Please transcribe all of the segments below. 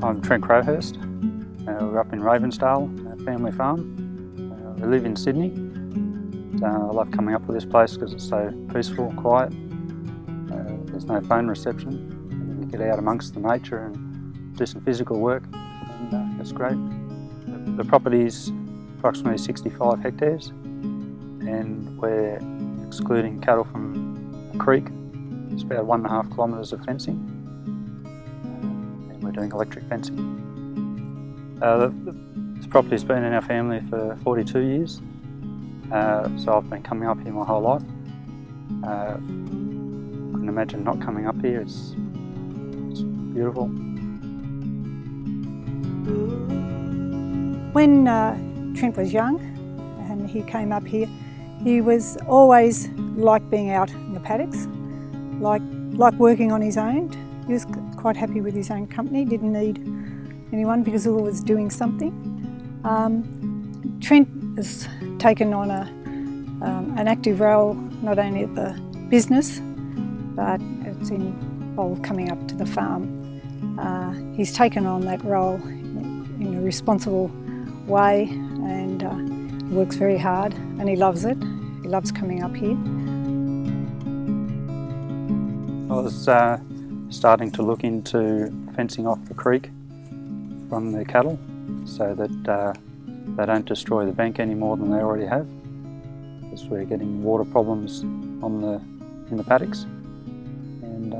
I'm Trent Crowhurst. We're up in Ravensdale, a family farm. We live in Sydney. I love coming up to this place because it's so peaceful, quiet. There's no phone reception. You get out amongst the nature and do some physical work, and it's great. The property's approximately 65 hectares, and we're excluding cattle from a creek. It's about 1.5 kilometres of fencing, and we're doing electric fencing. This property's been in our family for 42 years, so I've been coming up here my whole life. Couldn't imagine not coming up here. It's beautiful. When Trent was young and he came up here, he was always liked being out in the paddocks, like working on his own. He was quite happy with his own company, didn't need anyone because he was doing something. Trent has taken on an active role not only at the business, but it's involved coming up to the farm. He's taken on that role in a responsible way, and he works very hard and he loves it. He loves coming up here. I was starting to look into fencing off the creek from the cattle so that they don't destroy the bank any more than they already have, because we're getting water problems in the paddocks. And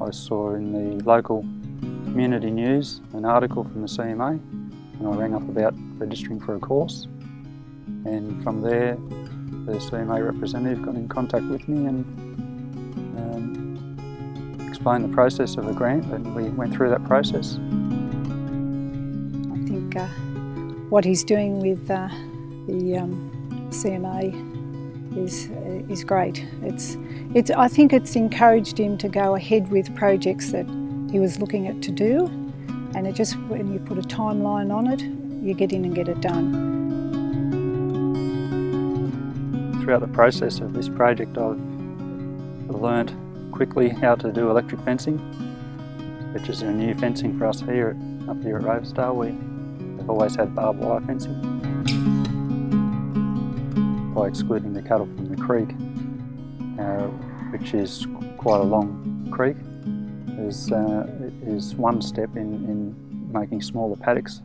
I saw in the local community news an article from the CMA, and I rang up about registering for a course, and from there the CMA representative got in contact with me and explained the process of a grant, and we went through that process. I think what he's doing with the CMA is great. I think it's encouraged him to go ahead with projects that he was looking at to do, and it just, when you put a timeline on it, you get in and get it done. Throughout the process of this project, I've learnt quickly how to do electric fencing, which is a new fencing for us up here at Ravensdale. We've always had barbed wire fencing. By excluding the cattle from the creek, which is quite a long creek, is one step in making smaller paddocks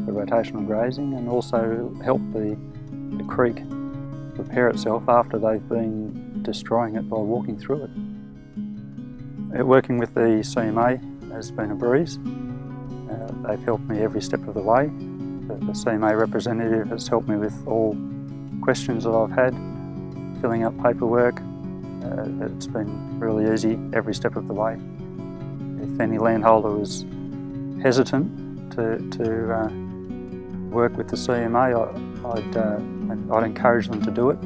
for rotational grazing, and also help the creek repair itself after they've been destroying it by walking through it. Working with the CMA has been a breeze. They've helped me every step of the way. The CMA representative has helped me with all questions that I've had, filling out paperwork. It's been really easy every step of the way. If any landholder was hesitant to work with the CMA, I'd encourage them to do it.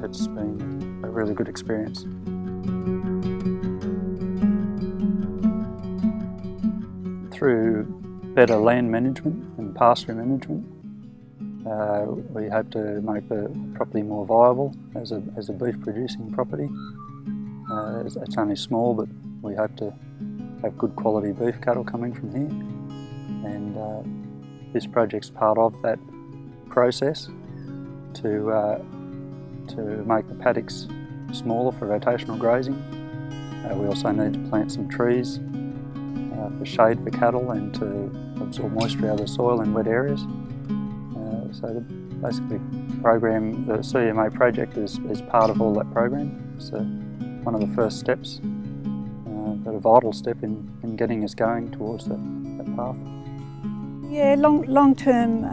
It's been a really good experience. Through better land management and pasture management, we hope to make the property more viable as a beef producing property. It's only small, but we hope to have good quality beef cattle coming from here, and this project's part of that process to make the paddocks smaller for rotational grazing. We also need to plant some trees for shade for cattle and to absorb moisture out of the soil in wet areas. So basically the CMA project is part of all that program. It's one of the first steps, but a vital step in getting us going towards that path. Yeah, long-term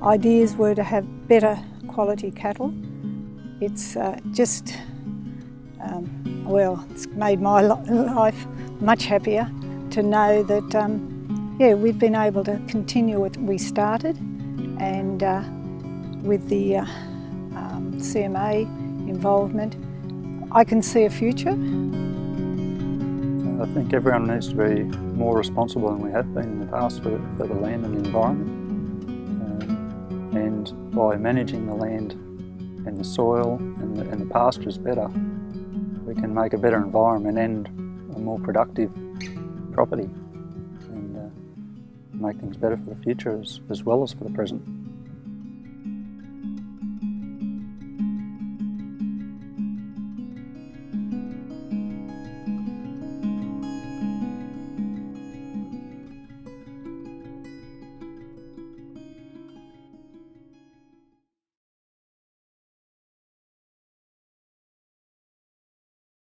ideas were to have better quality cattle. It's it's made my life much happier to know that we've been able to continue what we started, and with the CMA involvement, I can see a future. I think everyone needs to be more responsible than we have been in the past for the land and the environment. And by managing the land and the soil and the pastures better, we can make a better environment and a more productive property. And make things better for the future as well as for the present.